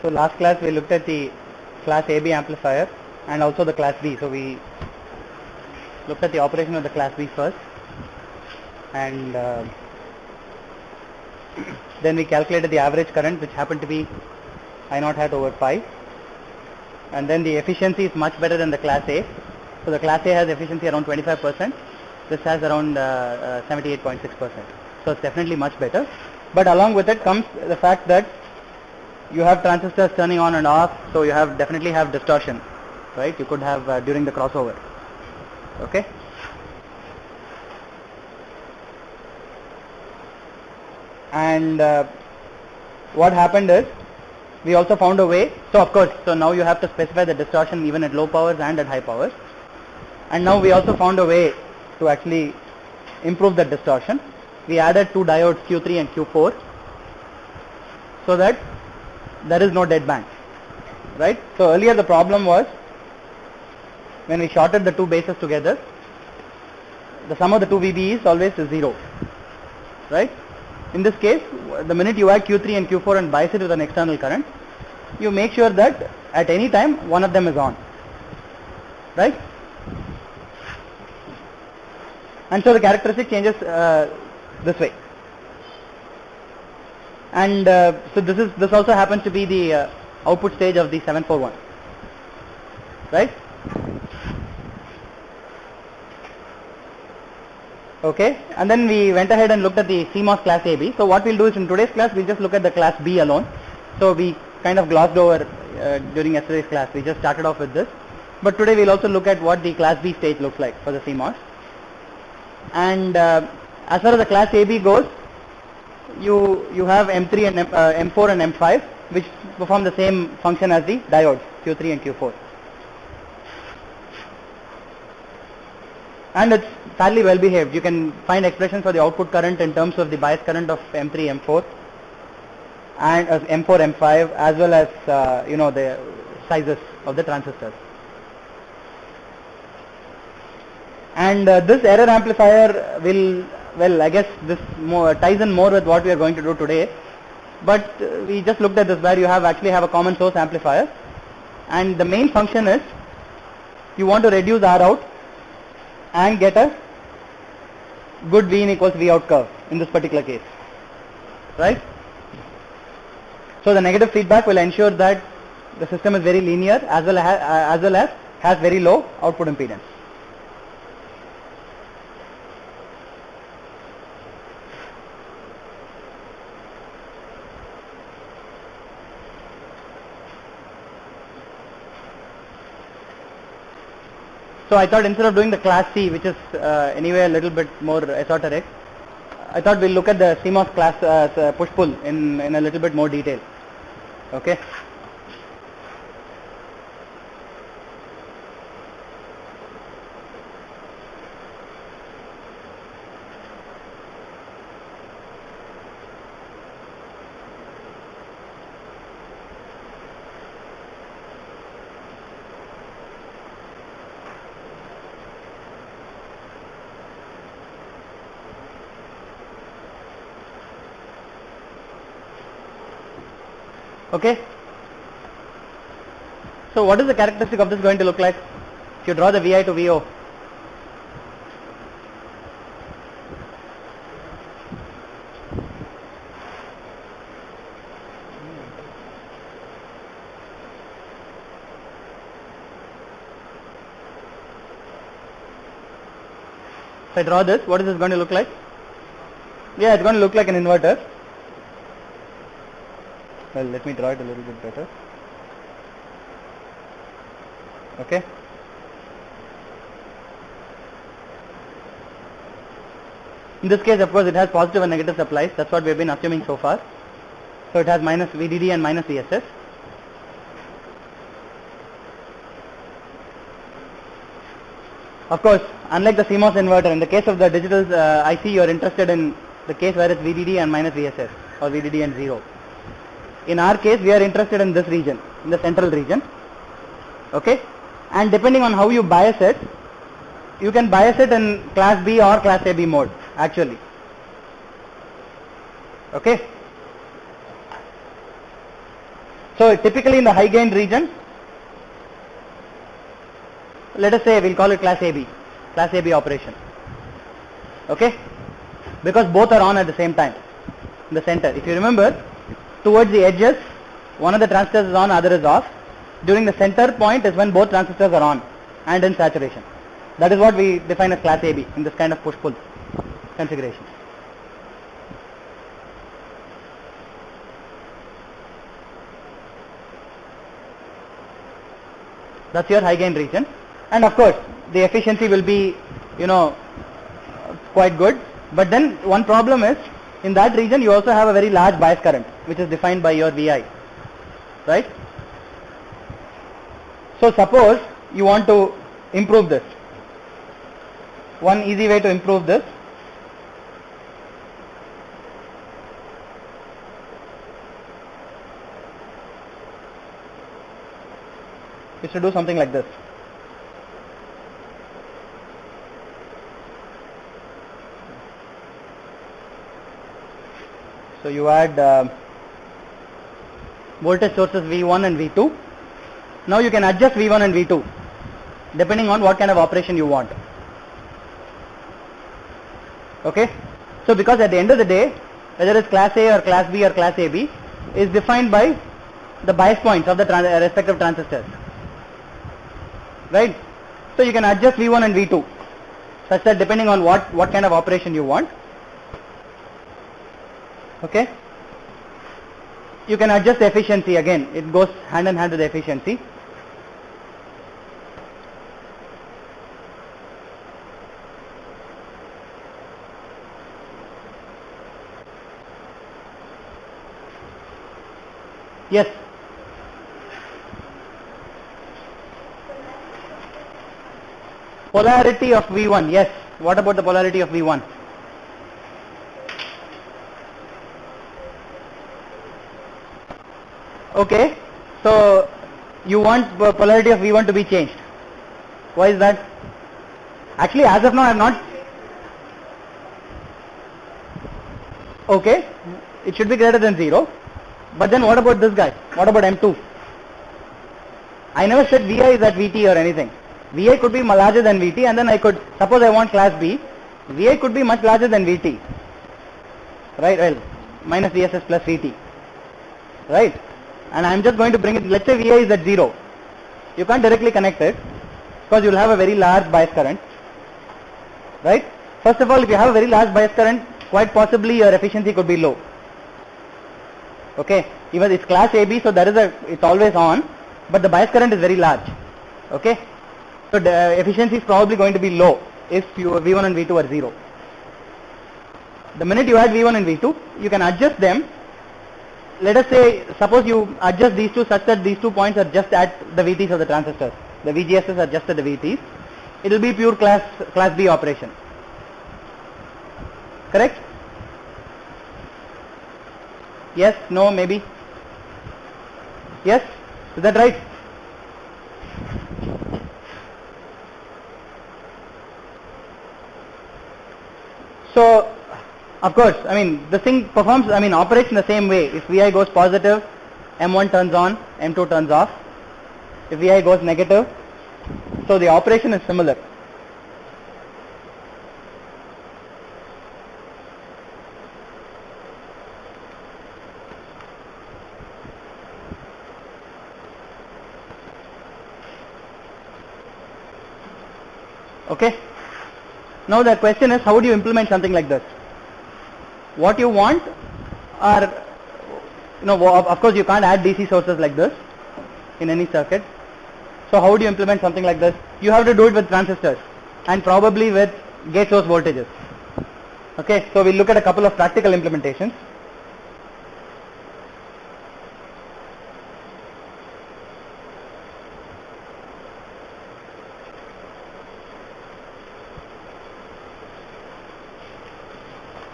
So last class we looked at the class AB amplifier and also the class B. So we looked at the operation of the class B first, and then we calculated the average current, which happened to be I naught hat over pi, and then the efficiency is much better than the class A. So the class A has efficiency around 25%, this has around 78.6%. So it's definitely much better. But along with it comes the fact that you have transistors turning on and off, so you definitely have distortion, right? You could have during the crossover. Okay. And what happened is, we also found a way. So of course, so now you have to specify the distortion even at low powers and at high powers. And now we also found a way to actually improve that distortion. We added two diodes Q3 and Q4 so that there is no dead band, right? So earlier the problem was when we shorted the two bases together, the sum of the two VBEs always is 0, right? In this case, the minute you add Q3 and Q4 and bias it with an external current, you make sure that at any time one of them is on, right? And so the characteristic changes this way. And so this also happens to be the output stage of the 741, right? Okay, and then we went ahead and looked at the CMOS class AB. So what we'll do is in today's class we'll just look at the class B alone. So we kind of glossed over during yesterday's class. We just started off with this, but today we'll also look at what the class B stage looks like for the CMOS. And as far as the class AB goes, you have M3 and M4 and M5, which perform the same function as the diodes Q3 and Q4. And it's fairly well behaved. You can find expressions for the output current in terms of the bias current of M3, M4 and M4, M5, as well as the sizes of the transistors. And this error amplifier I guess this ties in more with what we are going to do today. But we just looked at this where you actually have a common source amplifier, and the main function is you want to reduce R out and get a good V in equals V out curve in this particular case, right? So the negative feedback will ensure that the system is very linear as well as has very low output impedance. So I thought instead of doing the class C, which is anyway a little bit more esoteric, I thought we'll look at the CMOS class push-pull in a little bit more detail. Okay. Okay. So what is the characteristic of this going to look like? If you draw the VI to VO. If I draw this, what is this going to look like? Yeah, it's going to look like an inverter. Well, let me draw it a little bit better. Okay. In this case, of course, it has positive and negative supplies. That's what we have been assuming so far. So it has minus VDD and minus VSS. Of course, unlike the CMOS inverter, in the case of the digital IC, you are interested in the case where it's VDD and minus VSS or VDD and 0. In our case, we are interested in this region, in the central region. Okay, and depending on how you bias it, you can bias it in class B or class AB mode actually. Okay. So typically in the high gain region, let us say we'll call it class AB operation. Okay, because both are on at the same time in the center. If you remember, towards the edges, one of the transistors is on, other is off. During the center point is when both transistors are on and in saturation. That is what we define as class AB in this kind of push-pull configuration. That's your high gain region, and of course the efficiency will be, quite good. But then one problem is, in that region you also have a very large bias current, which is defined by your VI, right? So suppose you want to improve this. One easy way to improve this is to do something like this. So you add voltage sources V1 and V2. Now you can adjust V1 and V2 depending on what kind of operation you want. Okay, so because at the end of the day, whether it's class A or class B or class AB is defined by the bias points of the respective transistors, right? So you can adjust V1 and V2 such that depending on what kind of operation you want, okay, you can adjust the efficiency. Again, it goes hand in hand with the efficiency. Yes. Polarity of V1. Yes. What about the polarity of V1? Okay. So you want the polarity of V1 to be changed. Why is that? Actually, as of now, I have not. Okay. It should be greater than 0. But then what about this guy? What about M2? I never said Vi is at Vt or anything. Vi could be larger than Vt, and then I could, suppose I want class B, Vi could be much larger than Vt. Right? Well, minus Vss plus Vt. Right? And I am just going to bring it, let's say Vi is at 0. You can't directly connect it because you will have a very large bias current. Right? First of all, if you have a very large bias current, quite possibly your efficiency could be low. Okay, even it's class AB, so it's always on, but the bias current is very large. Okay, so the efficiency is probably going to be low if your V1 and V2 are 0. The minute you add V1 and V2, you can adjust them. Let us say, suppose you adjust these two such that these 2 points are just at the VTs of the transistors. The VGSs are just at the VTs. It will be pure class B operation. Correct? Yes, no, maybe. Yes, is that right? So, of course, I mean, the thing performs, operates in the same way. If Vi goes positive, M1 turns on, M2 turns off. If Vi goes negative, so the operation is similar. Okay. Now the question is, how do you implement something like this? What you want are, of course you can't add DC sources like this in any circuit. So how do you implement something like this? You have to do it with transistors and probably with gate source voltages. Okay, so we'll look at a couple of practical implementations.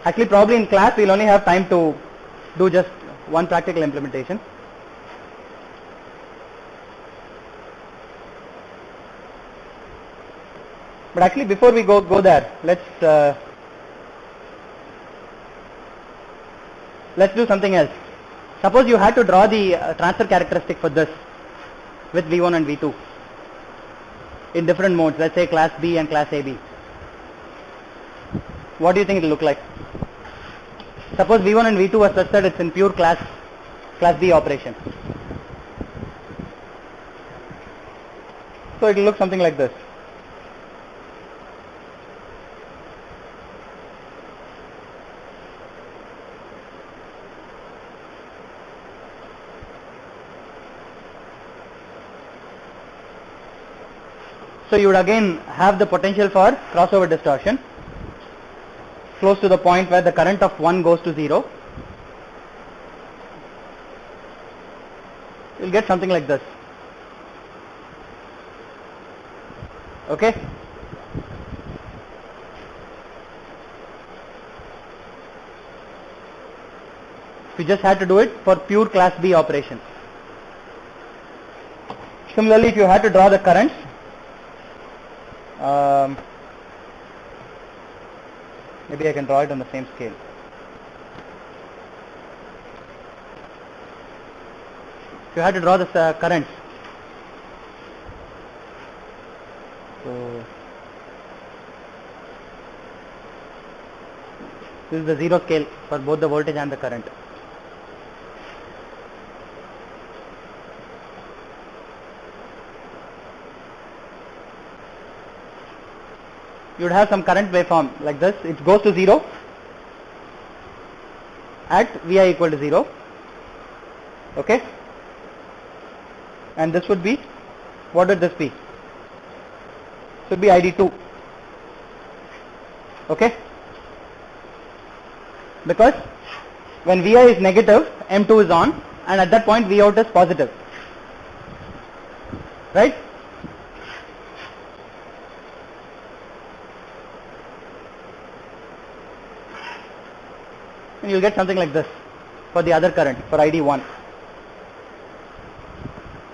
Actually, probably in class we'll only have time to do just one practical implementation. But actually, before we go there, let's do something else. Suppose you had to draw the transfer characteristic for this with V1 and V2 in different modes, let's say class B and class AB. What do you think it will look like? Suppose V1 and V2 are such that it's in pure class B operation. So it will look something like this. So you would again have the potential for crossover distortion close to the point where the current of 1 goes to 0. You will get something like this. Okay? We just had to do it for pure class B operation. Similarly, if you had to draw the currents, maybe I can draw it on the same scale. If you had to draw the currents, so this is the zero scale for both the voltage and the current. You would have some current waveform like this. It goes to 0 at Vi equal to 0. Okay? And this would be, what would this be? It would be ID2. Okay? Because when Vi is negative, M2 is on, and at that point Vout is positive. Right? And you'll get something like this for the other current, for ID1.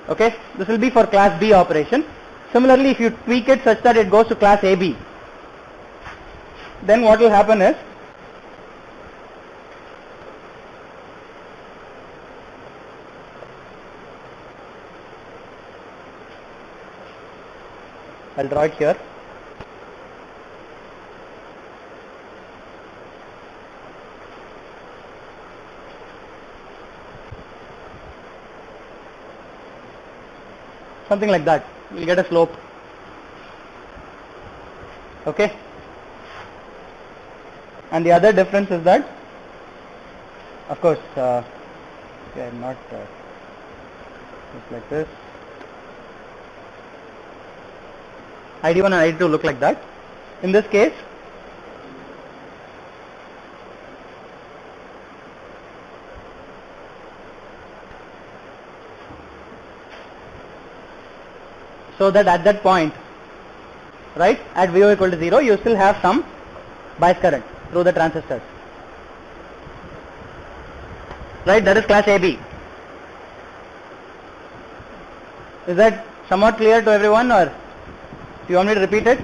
Okay, this will be for class B operation. Similarly, if you tweak it such that it goes to class AB, then what will happen is, I'll draw it here. Something like that. You will get a slope. Okay. And the other difference is that, of course, they are not just like this. ID1 and ID2 look like that. In this case, so that at that point, right, at Vo equal to 0, you still have some bias current through the transistors. Right, that is class AB. Is that somewhat clear to everyone, or do you want me to repeat it?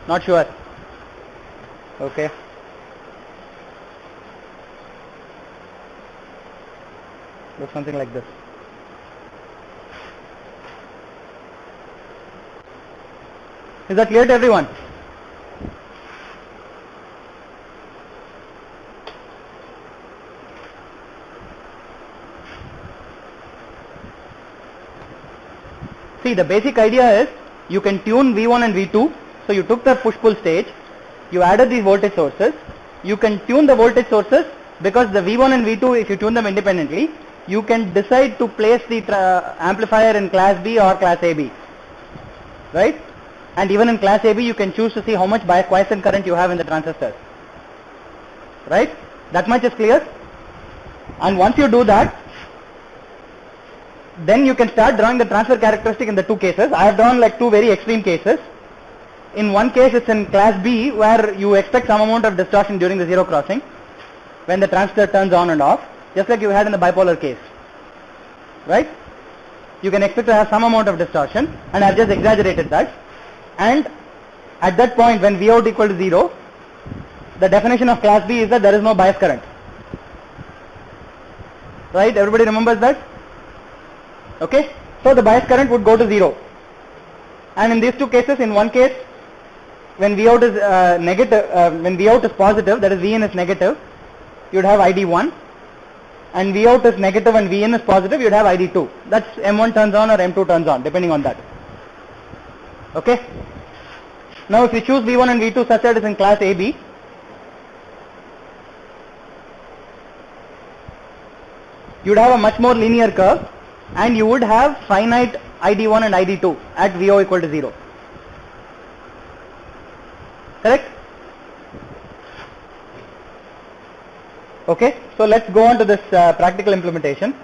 Not sure. Okay. Looks something like this. Is that clear to everyone? See, the basic idea is you can tune V1 and V2. So you took the push-pull stage, you added these voltage sources. You can tune the voltage sources because the V1 and V2, if you tune them independently, you can decide to place the amplifier in class B or class AB, right? And even in class AB, you can choose to see how much quiescent current you have in the transistors, right? That much is clear. And once you do that, then you can start drawing the transfer characteristic in the two cases. I have drawn like two very extreme cases. In one case, it's in class B where you expect some amount of distortion during the zero crossing when the transistor turns on and off, just like you had in the bipolar case, right? You can expect to have some amount of distortion, and I've just exaggerated that. And At that point when V out equal to 0, the definition of class B is that there is no bias current. Right? Everybody remembers that? Okay? So the bias current would go to 0. And in these two cases, in one case, when V out is when V out is positive, that is V in is negative, you would have ID1. And V out is negative and V in is positive, you would have ID2. That's M1 turns on or M2 turns on, depending on that. Okay? Now if you choose V1 and V2 such that it is in class AB, you would have a much more linear curve and you would have finite ID1 and ID2 at VO equal to 0. Correct? Okay, so let's go on to this practical implementation.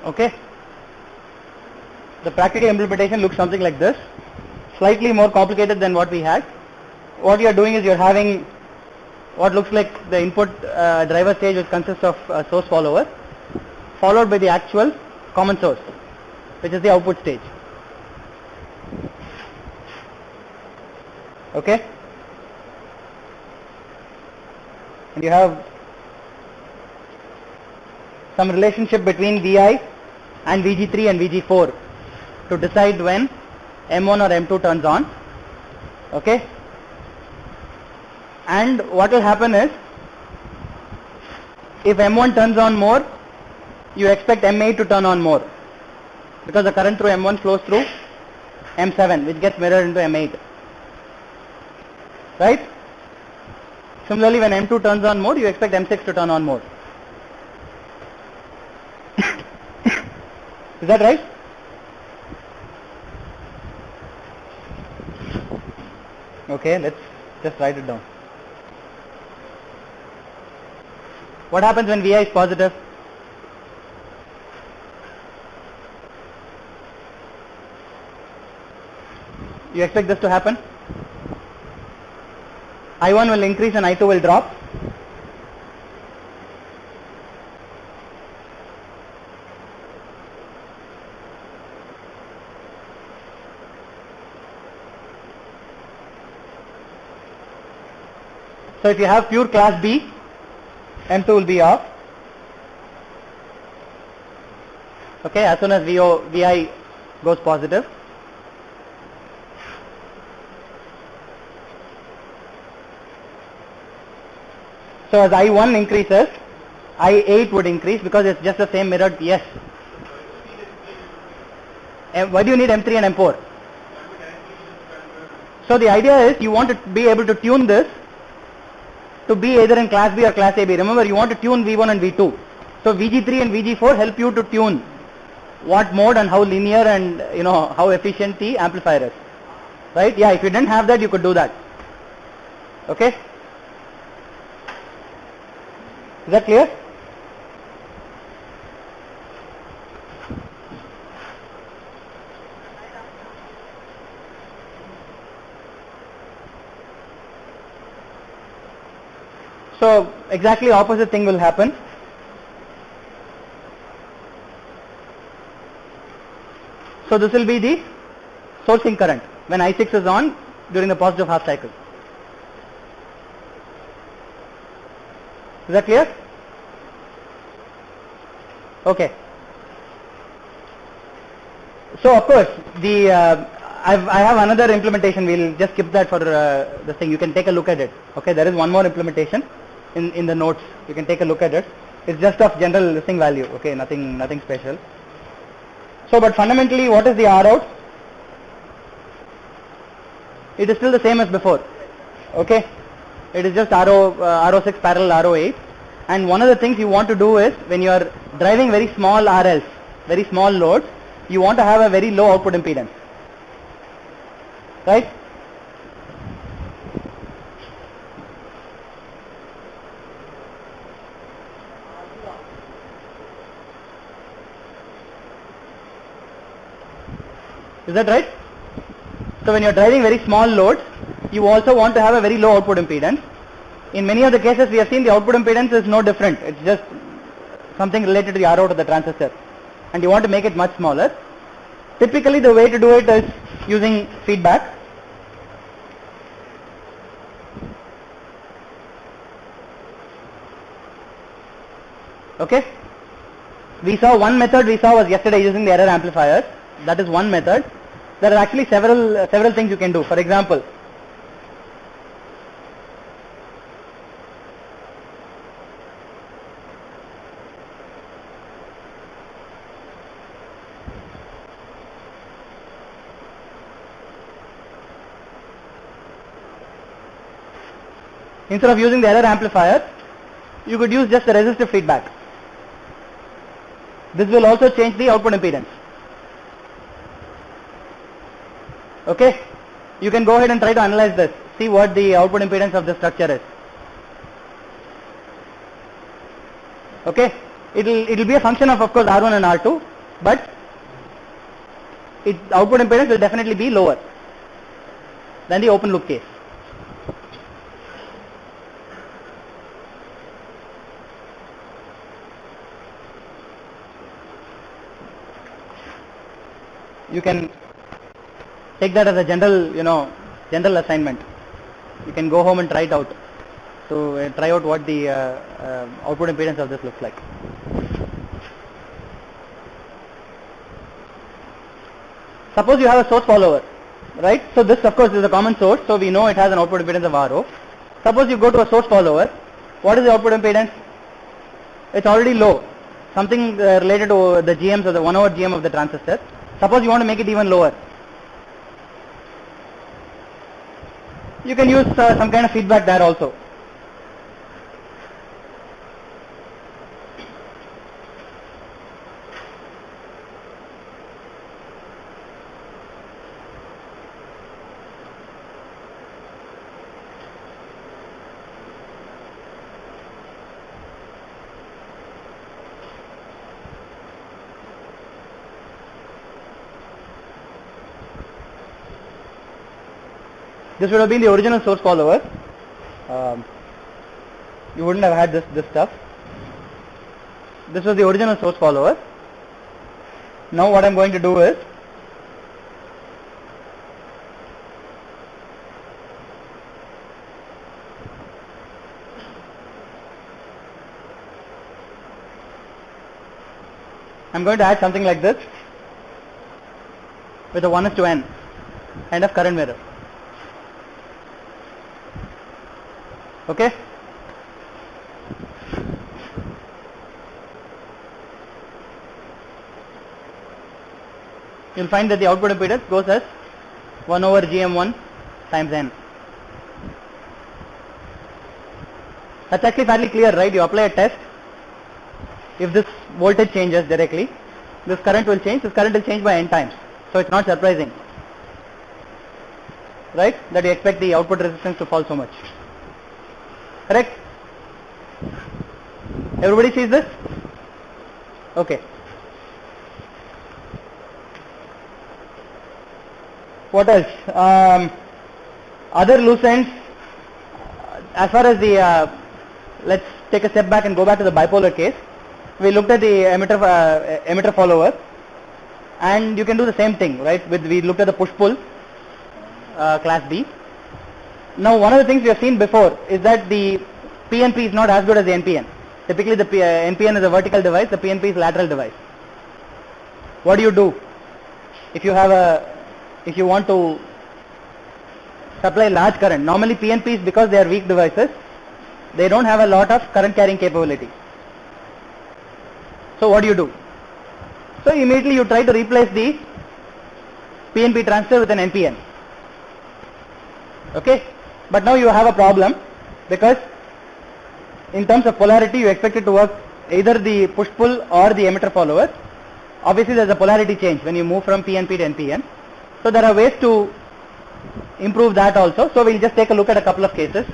Okay, the practical implementation looks something like this, slightly more complicated than what we had. What you are doing is you are having what looks like the input driver stage, which consists of a source follower, followed by the actual common source, which is the output stage. Okay, and you have some relationship between Vi and Vg3 and Vg4 to decide when M1 or M2 turns on. Okay, and what will happen is, if M1 turns on more, you expect M8 to turn on more, because the current through M1 flows through M7, which gets mirrored into M8. Right? Similarly, when M2 turns on more, you expect M6 to turn on more. Is that right? Okay, let's just write it down. What happens when Vi is positive? You expect this to happen? I1 will increase and I2 will drop. So if you have pure class B, M2 will be off. Okay, as soon as Vi goes positive. So as I1 increases, I8 would increase, because it's just the same mirrored. Yes. Why do you need M3 and M4? So the idea is you want to be able to tune this to be either in class B or class AB. Remember, you want to tune V1 and V2. So Vg3 and Vg4 help you to tune what mode and how linear and how efficient the amplifier is. Right? Yeah, if you didn't have that, you could do that. Okay? Is that clear? So exactly opposite thing will happen. So this will be the sourcing current when I6 is on during the positive half cycle. Is that clear? Okay. So of course the I have another implementation. We'll just skip that for this thing. You can take a look at it. Okay, there is one more implementation in the notes. You can take a look at it. It's just of general listing value. Okay, nothing special. So, but fundamentally, what is the R out? It is still the same as before. Okay, it is just RO6 parallel RO8. And one of the things you want to do is when you are driving very small RLs, very small loads, you want to have a very low output impedance. Right? Is that right? So when you are driving very small loads, you also want to have a very low output impedance. In many of the cases we have seen the output impedance is no different. It's just something related to the R out of the transistor. And you want to make it much smaller. Typically the way to do it is using feedback. Okay. We saw one method was yesterday using the error amplifiers. That is one method. There are actually several things you can do. For example, instead of using the error amplifier, you could use just the resistive feedback. This will also change the output impedance. Okay, you can go ahead and try to analyze this, see what the output impedance of this structure is. Okay, it'll be a function of course R1 and R2, but output impedance will definitely be lower than the open loop case. You can take that as a general assignment. You can go home and try it out to try out what the output impedance of this looks like. Suppose you have a source follower, right? So this of course is a common source, so we know it has an output impedance of RO. Suppose you go to a source follower, what is the output impedance? It's already low, something related to the GMs or the 1 over GM of the transistor. Suppose you want to make it even lower. You can use some kind of feedback there also. This would have been the original source follower. You wouldn't have had this stuff. This was the original source follower. Now what I'm going to do is I'm going to add something like this with a 1:n kind of current mirror. Okay. You'll find that the output impedance goes as 1 over GM1 times n. That's actually fairly clear, right? You apply a test. If this voltage changes directly, this current will change. This current will change by n times. So it's not surprising, right, that you expect the output resistance to fall so much. Correct? Everybody sees this? Okay. What else? Other loose ends, as far as the let's take a step back and go back to the bipolar case. We looked at the emitter follower, and you can do the same thing, right? We looked at the push-pull class B. Now, one of the things we have seen before is that the PNP is not as good as the NPN. Typically, the NPN is a vertical device, the PNP is lateral device. What do you do if you want to supply large current? Normally, PNPs, because they are weak devices, they don't have a lot of current carrying capability. So what do? So immediately you try to replace the PNP transistor with an NPN. Okay, but now you have a problem, because in terms of polarity you expect it to work either the push-pull or the emitter follower. Obviously there is a polarity change when you move from PNP to NPN. So there are ways to improve that also. So we'll just take a look at a couple of cases.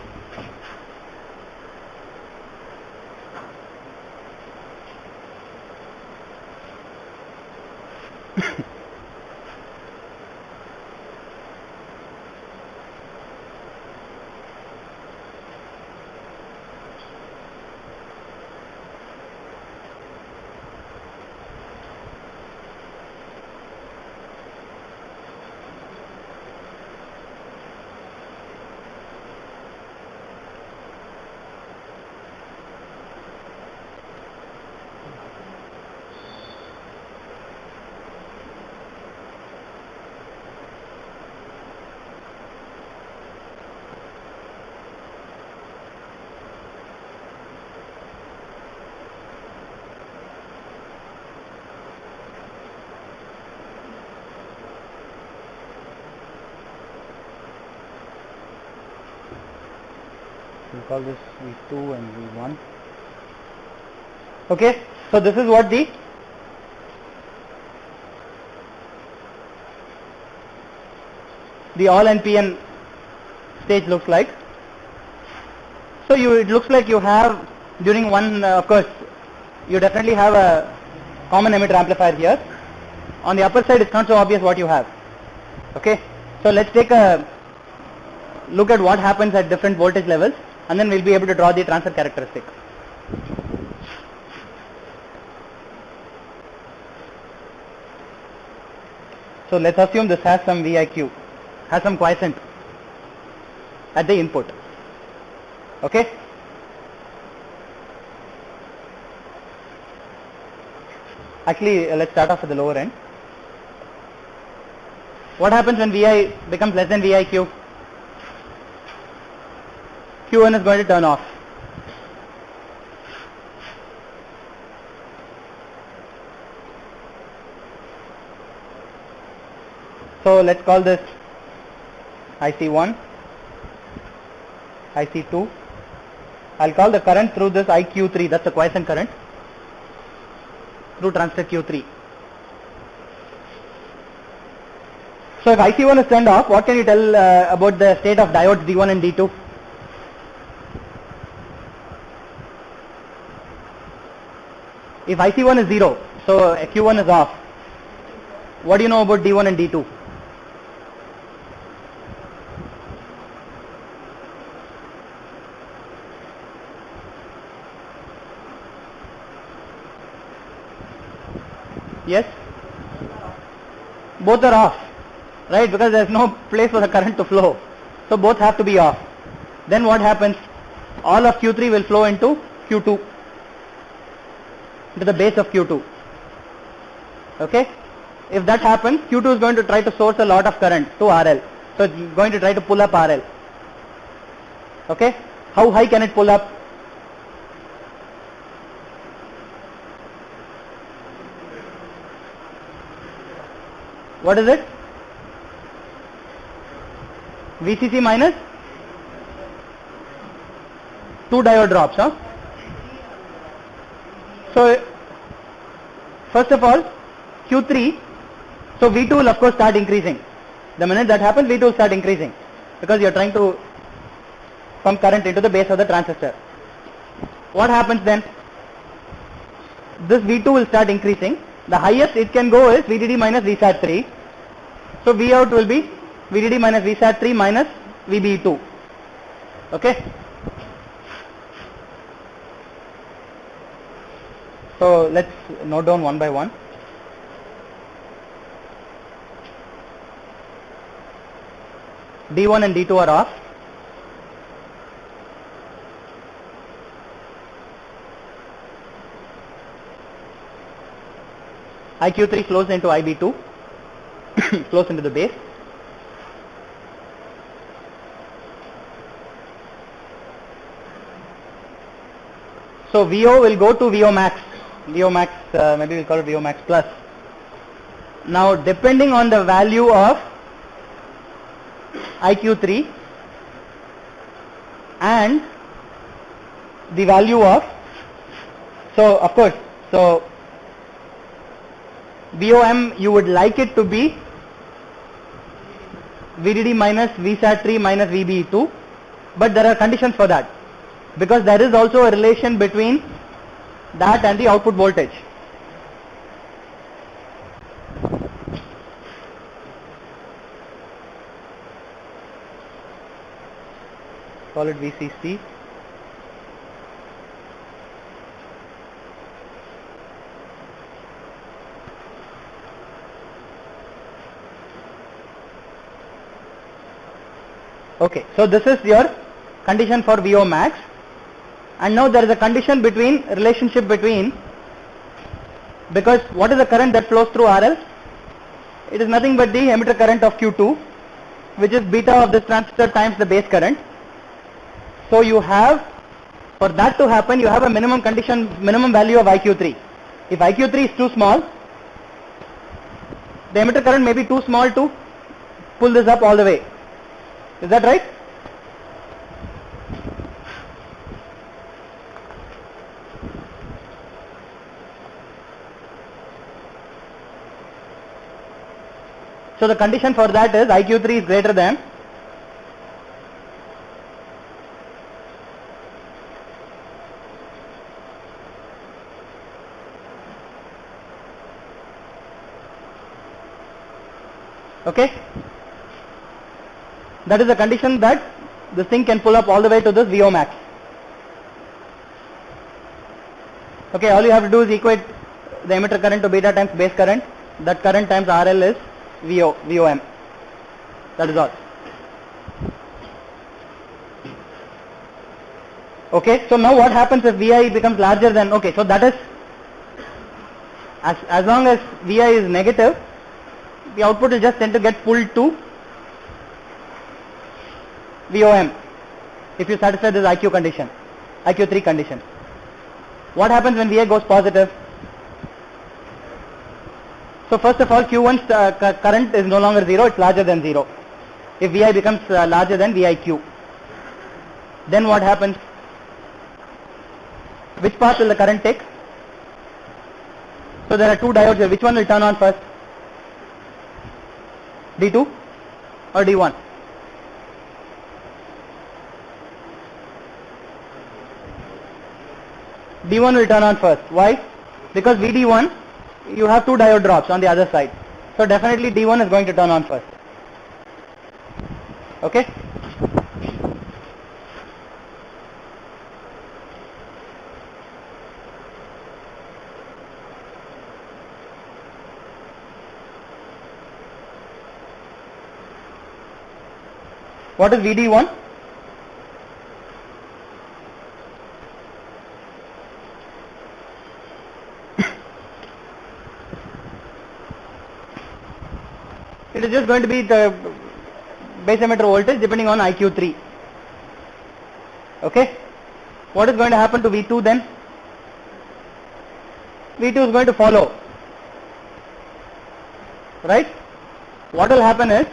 We'll call this V2 and V1. Okay, so this is what the all NPN stage looks like. So it looks like you have, during one, of course, you definitely have a common emitter amplifier here. On the upper side, it's not so obvious what you have. Okay, so let's take a look at what happens at different voltage levels, and then we'll be able to draw the transfer characteristic. So let's assume this has some VIQ, has some quiescent at the input. Okay. Actually, let's start off with the lower end. What happens when Vi becomes less than VIQ? Q1 is going to turn off. So let's call this IC1, IC2. I'll call the current through this IQ3, that's the quiescent current, through transistor Q3. So if IC1 is turned off, what can you tell about the state of diodes D1 and D2? If IC1 is 0, so Q1 is off, what do you know about D1 and D2? Yes? Both are off, right? Because there is no place for the current to flow. So both have to be off. Then what happens? All of Q3 will flow into Q2, to the base of Q2. Okay? If that happens, Q2 is going to try to source a lot of current to RL. So it's going to try to pull up RL. Okay? How high can it pull up? What is it? VCC minus 2 diode drops, huh? So first of all, Q3, so V2 will of course start increasing. The minute that happens, V2 will start increasing, because you are trying to pump current into the base of the transistor. What happens then? This V2 will start increasing. The highest it can go is VDD minus VSAT3. So V out will be VDD minus VSAT3 minus VBE2. Okay? So let's note down one by one. D1 and D2 are off. IQ3 flows into IB2, flows into the base. So VO will go to VO max. VO max, maybe we'll call it VO max plus. Now depending on the value of IQ3 and the value of, so of course, so VOM you would like it to be VDD minus VSAT3 minus VBE2, but there are conditions for that, because there is also a relation between that and the output voltage. Call it VCC. Okay, so this is your condition for VO max, and now there is a condition between, relationship between, because what is the current that flows through RL? It is nothing but the emitter current of Q2, which is beta of this transistor times the base current. So you have, for that to happen, you have a minimum condition, minimum value of IQ3. If IQ3 is too small, the emitter current may be too small to pull this up all the way. Is that right? So the condition for that is IQ3 is greater than okay. That is the condition that this thing can pull up all the way to this VO max. Okay, all you have to do is equate the emitter current to beta times base current. That current times RL is VOM. That is all. Okay, so now what happens if VI becomes larger than, okay, so that is, as long as VI is negative, the output will just tend to get pulled to VOM if you satisfy this IQ3 condition. What happens when VI goes positive? So first of all, Q1's current is no longer 0, it's larger than 0. If VI becomes larger than VIQ, then what happens? Which path will the current take? So there are two diodes here. Which one will turn on first? D2 or D1? D1 will turn on first. Why? Because VD1, you have two diode drops on the other side. So definitely D1 is going to turn on first. Okay? What is VD1? It is just going to be the base emitter voltage depending on IQ3. Okay? What is going to happen to V2 then? V2 is going to follow. Right? What will happen is,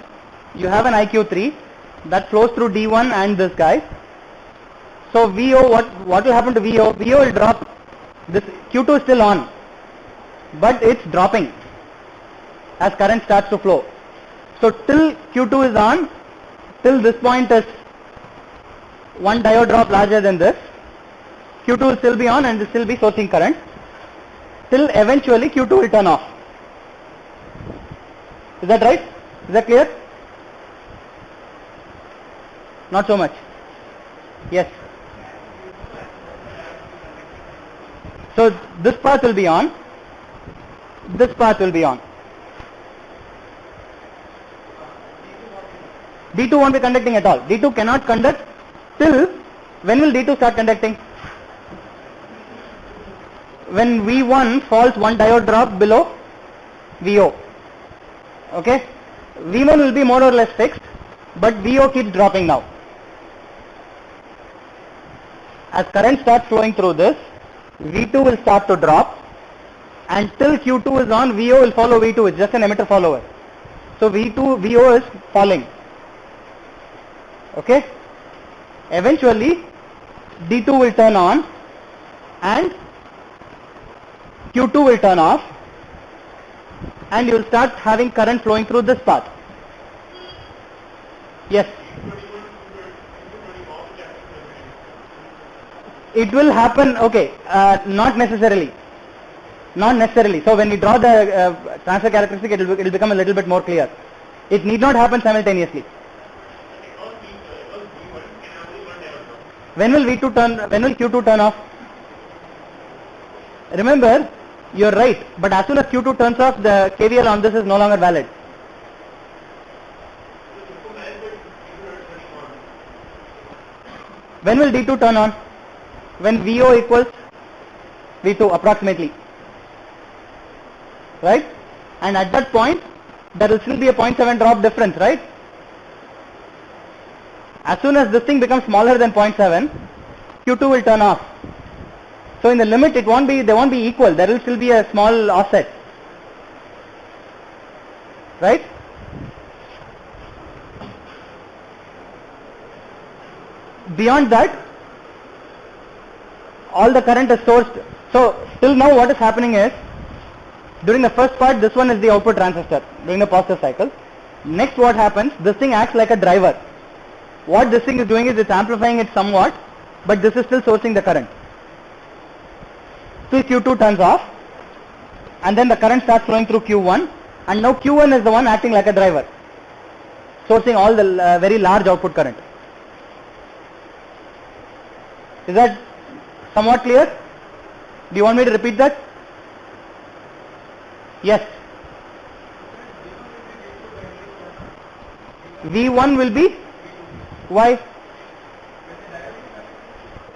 you have an IQ3 that flows through D1 and this guy. So VO, what will happen to VO? VO will drop. This Q2 is still on, but it's dropping as current starts to flow. So till Q2 is on, till this point is one diode drop larger than this, Q2 will still be on and will still be sourcing current, till eventually Q2 will turn off. Is that right? Is that clear? Not so much. Yes. So this path will be on, this path will be on. D2 won't be conducting at all. D2 cannot conduct till, when will D2 start conducting? When V1 falls one diode drop below VO. Okay? V1 will be more or less fixed, but VO keeps dropping now. As current starts flowing through this, V2 will start to drop. Until Q2 is on, VO will follow V2. It's just an emitter follower. So VO is falling. Okay? Eventually, D2 will turn on and Q2 will turn off, and you will start having current flowing through this path. Yes? It will happen, okay, not necessarily. Not necessarily. So when we draw the transfer characteristic, it will become a little bit more clear. It need not happen simultaneously. When will V2 turn? When will Q2 turn off? Remember, you're right. But as soon as Q2 turns off, the KVL on this is no longer valid. When will D2 turn on? When VO equals V2 approximately. Right? And at that point, there will still be a 0.7 drop difference, right? As soon as this thing becomes smaller than 0.7, Q2 will turn off. So in the limit, they won't be equal. There will still be a small offset. Right? Beyond that, all the current is sourced. So till now what is happening is, during the first part, this one is the output transistor during the positive cycle. Next what happens, this thing acts like a driver. What this thing is doing is it's amplifying it somewhat, but this is still sourcing the current. So Q2 turns off, and then the current starts flowing through Q1, and now Q1 is the one acting like a driver, sourcing all the very large output current. Is that somewhat clear? Do you want me to repeat that? Yes. V1 will be, why?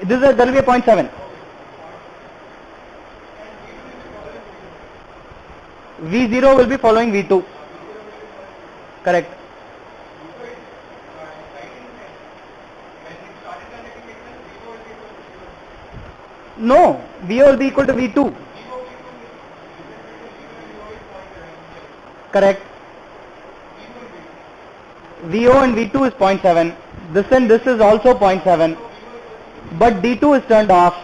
There will be a 0.7. V0 will be following V2. Correct. No, VO will be equal to V2. Correct. VO and V2 is 0.7. This and this is also 0.7. But D2 is turned off.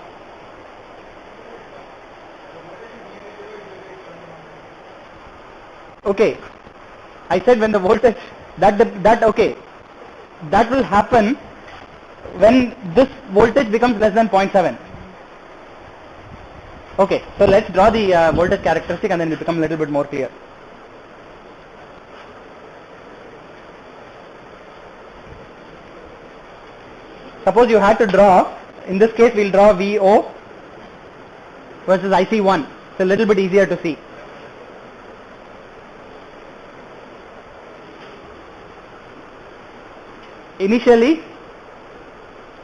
Okay. I said when the voltage, okay. That will happen when this voltage becomes less than 0.7. Okay, so let's draw the voltage characteristic and then it will become a little bit more clear. Suppose you had to draw, in this case we'll draw VO versus IC1. It's a little bit easier to see. Initially,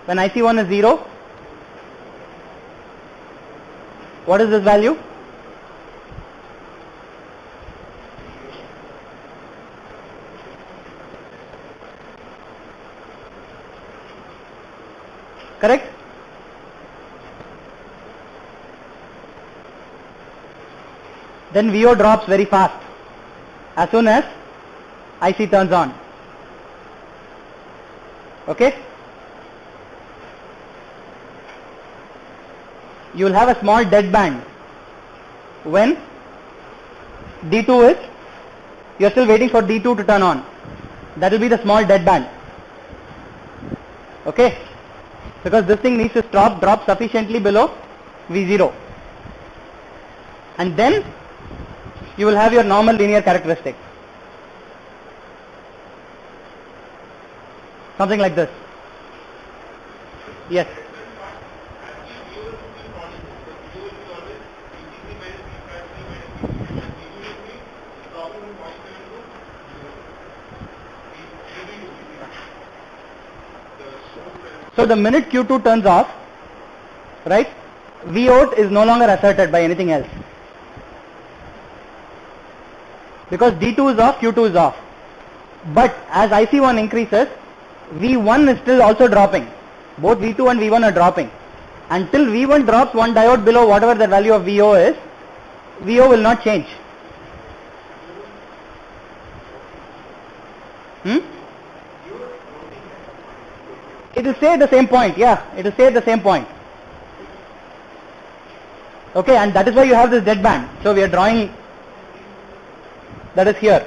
when IC1 is 0, what is this value? Correct? Then VO drops very fast as soon as IC turns on. Okay? You will have a small dead band when D2 is, you are still waiting for D2 to turn on. That will be the small dead band. Okay? Because this thing needs to drop sufficiently below V0. And then you will have your normal linear characteristic. Something like this. Yes. So the minute Q2 turns off, right, V out is no longer asserted by anything else. Because D2 is off, Q2 is off. But as IC1 increases, V1 is still also dropping. Both V2 and V1 are dropping. Until V1 drops one diode below whatever the value of VO is, VO will not change. It will stay at the same point, yeah, it will stay at the same point. Okay, and that is why you have this dead band. So we are drawing, that is here.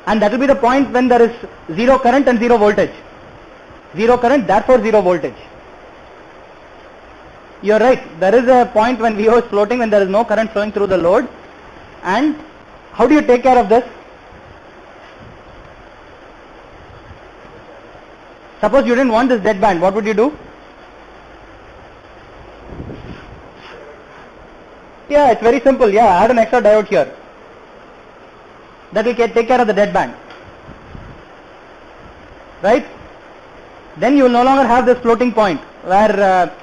And that will be the point when there is zero current and zero voltage. Zero current, therefore zero voltage. You are right, there is a point when VO is floating, when there is no current flowing through the load. And how do you take care of this? Suppose you didn't want this dead band, what would you do? Yeah, it's very simple. Yeah, add an extra diode here. That will take care of the dead band. Right? Then you will no longer have this floating point where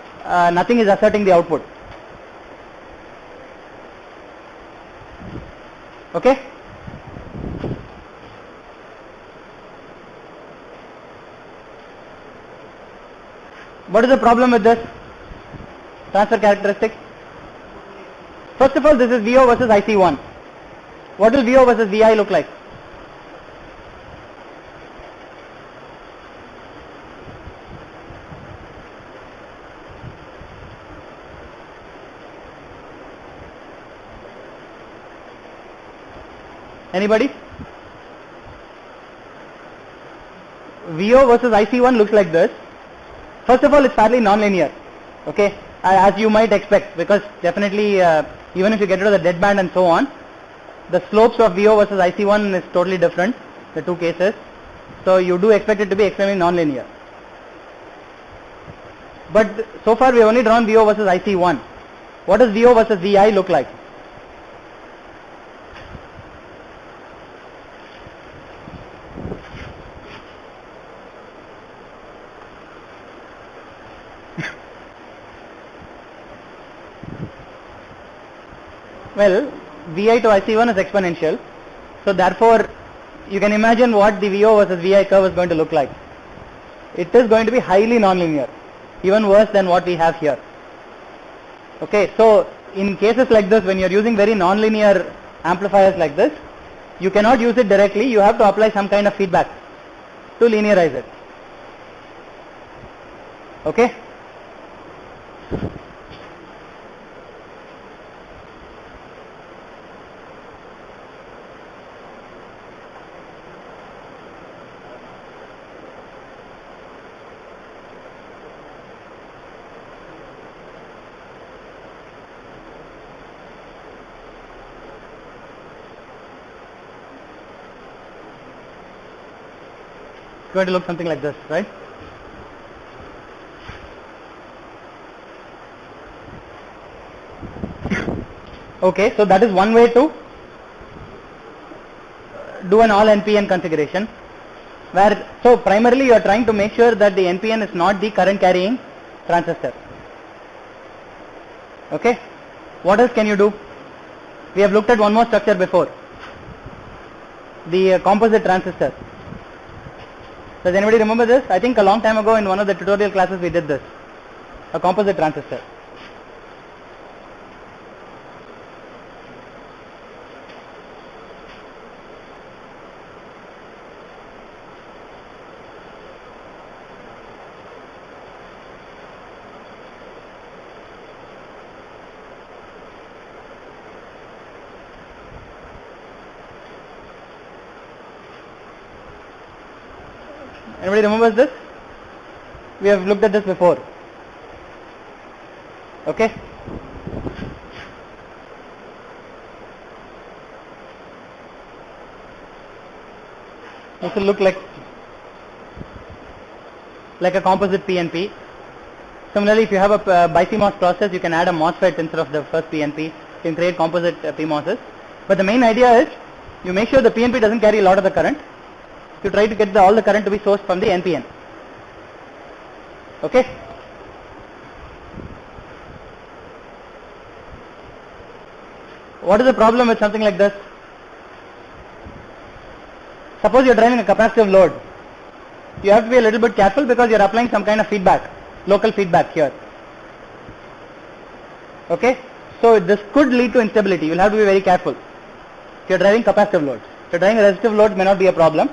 nothing is asserting the output. Okay? What is the problem with this transfer characteristic? First of all, this is VO versus IC1. What will VO versus VI look like? Anybody? VO versus IC1 looks like this. First of all, it's fairly non-linear, okay, as you might expect, because definitely even if you get rid of the dead band and so on, the slopes of VO versus IC1 is totally different, the two cases. So you do expect it to be extremely non-linear. But so far we have only drawn VO versus IC1. What does VO versus VI look like? Well, VI to IC1 is exponential, so therefore you can imagine what the VO versus VI curve is going to look like. It is going to be highly nonlinear, even worse than what we have here. Okay, so in cases like this, when you are using very nonlinear amplifiers like this, you cannot use it directly, you have to apply some kind of feedback to linearize it. Okay? It's going to look something like this, right? Okay, so that is one way to do an all NPN configuration, where, so primarily you are trying to make sure that the NPN is not the current carrying transistor. Okay, what else can you do? We have looked at one more structure before, the composite transistor. Does anybody remember this? I think a long time ago in one of the tutorial classes we did this, a composite transistor. Anybody remembers this? We have looked at this before. Okay? This will look like a composite PNP. Similarly, if you have a BiCMOS process, you can add a MOSFET instead of the first PNP. You can create composite PMOSs. But the main idea is, you make sure the PNP doesn't carry a lot of the current. You try to get all the current to be sourced from the NPN. Okay. What is the problem with something like this? Suppose you are driving a capacitive load. You have to be a little bit careful because you are applying some kind of feedback, local feedback here. Okay. So this could lead to instability. You will have to be very careful. If you are driving capacitive loads. If you are driving resistive loads, may not be a problem.